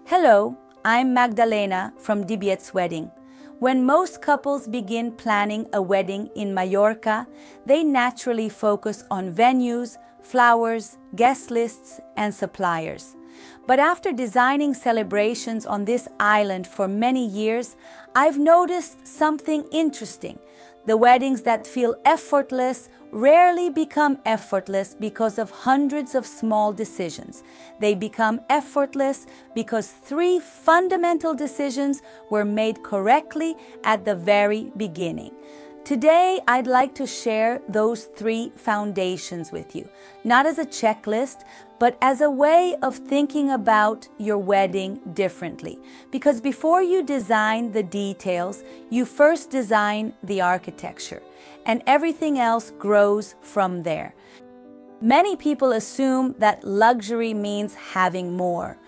Hello, I'm Magdalena from Dybiec Wedding. When most couples begin planning a wedding in Mallorca, they naturally focus on venues, flowers, guest lists, and suppliers. But after designing celebrations on this island for many years, I've noticed something interesting. The weddings that feel effortless rarely become effortless because of hundreds of small decisions. They become effortless because three fundamental decisions were made correctly at the very beginning. Today, I'd like to share those three foundations with you, not as a checklist, but as a way of thinking about your wedding differently. Because before you design the details, you first design the architecture, and everything else grows from there. Many people assume that luxury means having more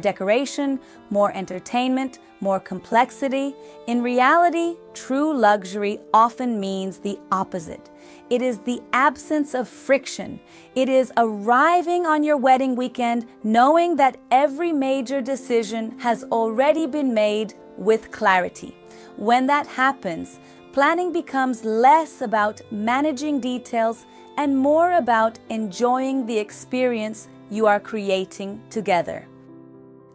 decoration, more entertainment, more complexity. In reality, true luxury often means the opposite. It is the absence of friction. It is arriving on your wedding weekend knowing that every major decision has already been made with clarity. When that happens, planning becomes less about managing details and more about enjoying the experience you are creating together.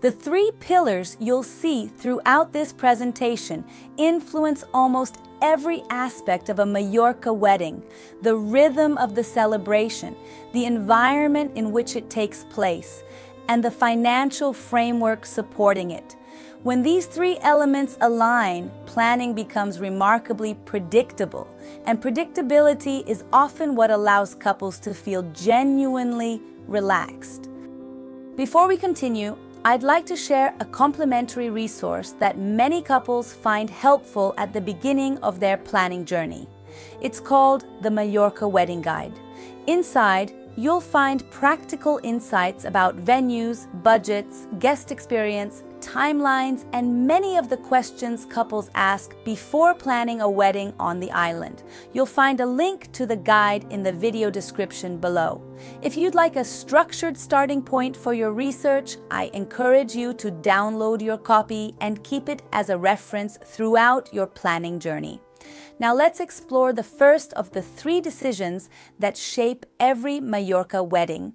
The three pillars you'll see throughout this presentation influence almost every aspect of a Mallorca wedding: the rhythm of the celebration, the environment in which it takes place, and the financial framework supporting it. When these three elements align, planning becomes remarkably predictable, and predictability is often what allows couples to feel genuinely relaxed. Before we continue, I'd like to share a complimentary resource that many couples find helpful at the beginning of their planning journey. It's called the Mallorca Wedding Guide. Inside, you'll find practical insights about venues, budgets, guest experience, timelines, and many of the questions couples ask before planning a wedding on the island. You'll find a link to the guide in the video description below. If you'd like a structured starting point for your research, I encourage you to download your copy and keep it as a reference throughout your planning journey. Now let's explore the first of the three decisions that shape every Mallorca wedding.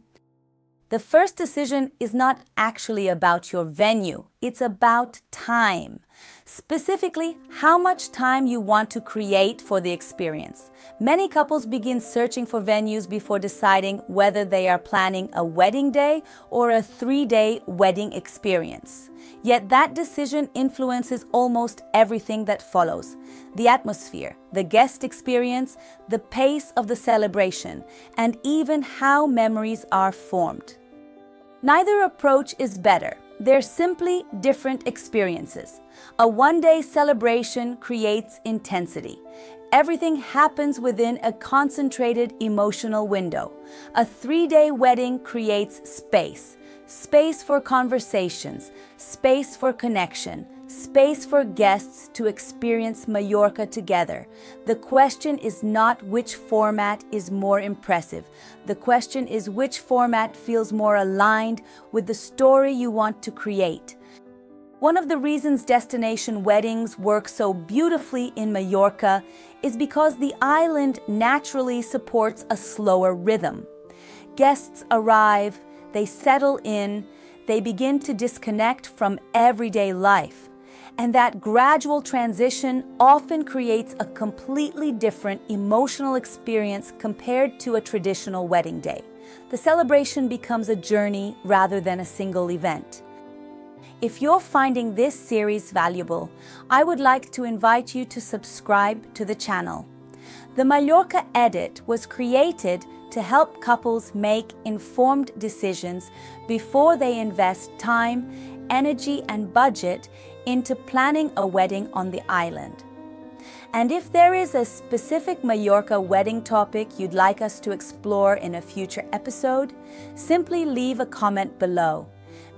The first decision is not actually about your venue, it's about time. Specifically, how much time you want to create for the experience. Many couples begin searching for venues before deciding whether they are planning a wedding day or a 3-day wedding experience. Yet that decision influences almost everything that follows: the atmosphere, the guest experience, the pace of the celebration, and even how memories are formed. Neither approach is better. They're simply different experiences. A one-day celebration creates intensity. Everything happens within a concentrated emotional window. A 3-day wedding creates space. Space for conversations, space for connection, space for guests to experience Mallorca together. The question is not which format is more impressive. The question is which format feels more aligned with the story you want to create. One of the reasons destination weddings work so beautifully in Mallorca is because the island naturally supports a slower rhythm. Guests arrive, they settle in, they begin to disconnect from everyday life. And that gradual transition often creates a completely different emotional experience compared to a traditional wedding day. The celebration becomes a journey rather than a single event. If you're finding this series valuable, I would like to invite you to subscribe to the channel. The Mallorca Edit was created to help couples make informed decisions before they invest time, energy, and budget into planning a wedding on the island. And if there is a specific Mallorca wedding topic you'd like us to explore in a future episode, simply leave a comment below.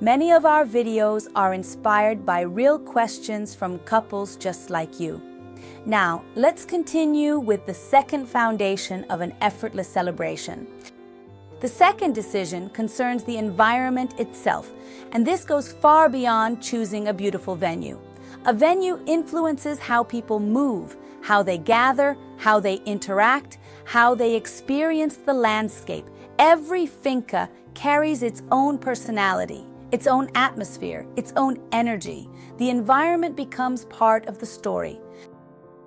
Many of our videos are inspired by real questions from couples just like you. Now, let's continue with the second foundation of an effortless celebration. The second decision concerns the environment itself, and this goes far beyond choosing a beautiful venue. A venue influences how people move, how they gather, how they interact, how they experience the landscape. Every finca carries its own personality, its own atmosphere, its own energy. The environment becomes part of the story.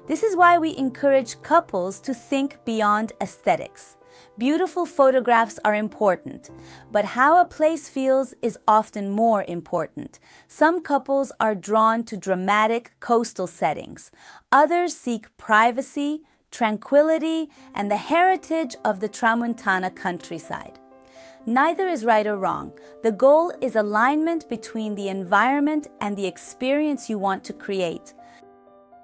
This is why we encourage couples to think beyond aesthetics. Beautiful photographs are important, but how a place feels is often more important. Some couples are drawn to dramatic coastal settings. Others seek privacy, tranquility, and the heritage of the Tramontana countryside. Neither is right or wrong. The goal is alignment between the environment and the experience you want to create.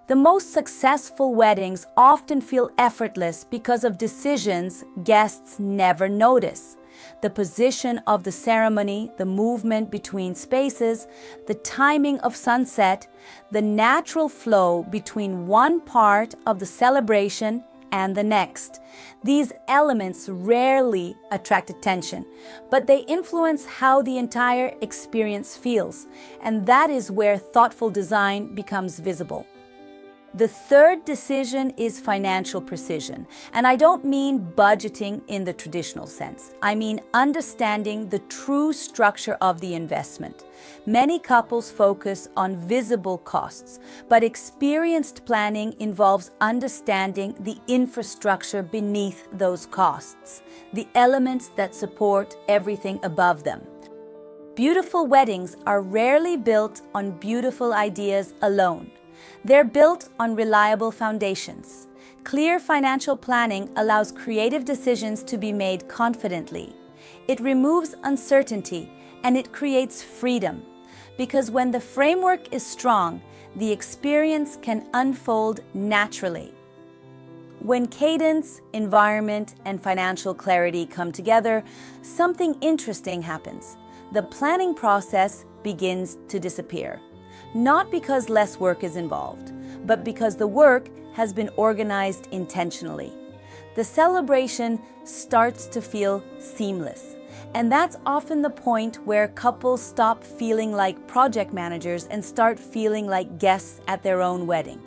The most successful weddings often feel effortless because of decisions guests never notice. The position of the ceremony, the movement between spaces, the timing of sunset, the natural flow between one part of the celebration and the next. These elements rarely attract attention, but they influence how the entire experience feels, and that is where thoughtful design becomes visible. The third decision is financial precision, and I don't mean budgeting in the traditional sense. I mean understanding the true structure of the investment. Many couples focus on visible costs, but experienced planning involves understanding the infrastructure beneath those costs, the elements that support everything above them. Beautiful weddings are rarely built on beautiful ideas alone. They're built on reliable foundations. Clear financial planning allows creative decisions to be made confidently. It removes uncertainty and it creates freedom. Because when the framework is strong, the experience can unfold naturally. When cadence, environment, and financial clarity come together, something interesting happens. The planning process begins to disappear. Not because less work is involved, but because the work has been organized intentionally. The celebration starts to feel seamless. And that's often the point where couples stop feeling like project managers and start feeling like guests at their own wedding.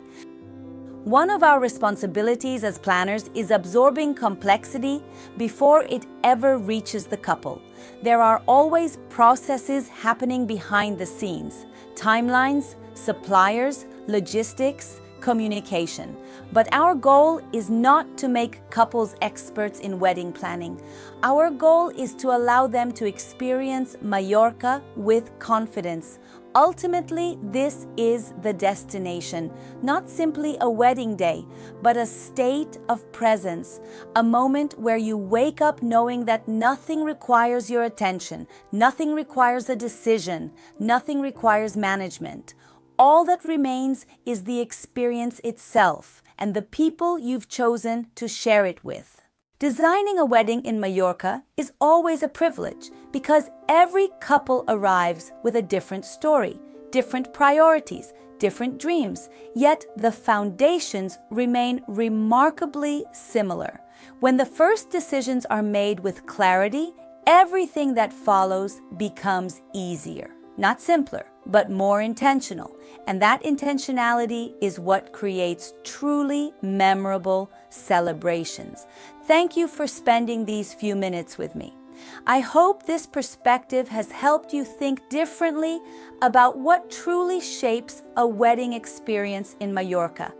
One of our responsibilities as planners is absorbing complexity before it ever reaches the couple. There are always processes happening behind the scenes: timelines, suppliers, logistics, communication. But our goal is not to make couples experts in wedding planning. Our goal is to allow them to experience Mallorca with confidence. Ultimately, this is the destination, not simply a wedding day, but a state of presence, a moment where you wake up knowing that nothing requires your attention, nothing requires a decision, nothing requires management. All that remains is the experience itself and the people you've chosen to share it with. Designing a wedding in Mallorca is always a privilege because every couple arrives with a different story, different priorities, different dreams, yet the foundations remain remarkably similar. When the first decisions are made with clarity, everything that follows becomes easier. Not simpler, but more intentional. And that intentionality is what creates truly memorable celebrations. Thank you for spending these few minutes with me. I hope this perspective has helped you think differently about what truly shapes a wedding experience in Mallorca.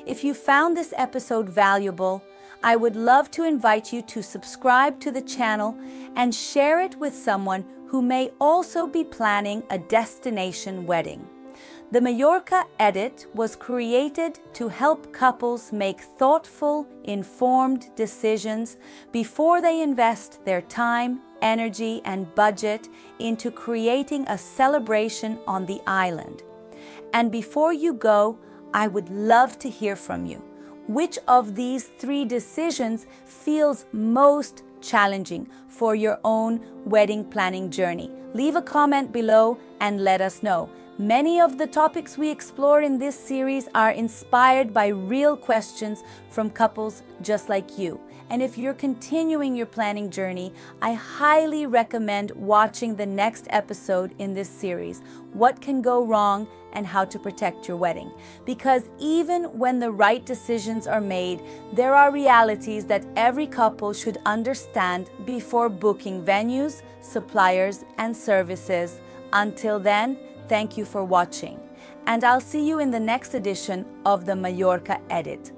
If you found this episode valuable, I would love to invite you to subscribe to the channel and share it with someone who may also be planning a destination wedding. The Mallorca Edit was created to help couples make thoughtful, informed decisions before they invest their time, energy, and budget into creating a celebration on the island. And before you go, I would love to hear from you. Which of these 3 decisions feels most challenging for your own wedding planning journey? Leave a comment below and let us know. Many of the topics we explore in this series are inspired by real questions from couples just like you. And if you're continuing your planning journey, I highly recommend watching the next episode in this series, What Can Go Wrong and How to Protect Your Wedding. Because even when the right decisions are made, there are realities that every couple should understand before booking venues, suppliers, and services. Until then, thank you for watching. And I'll see you in the next edition of the Mallorca Edit.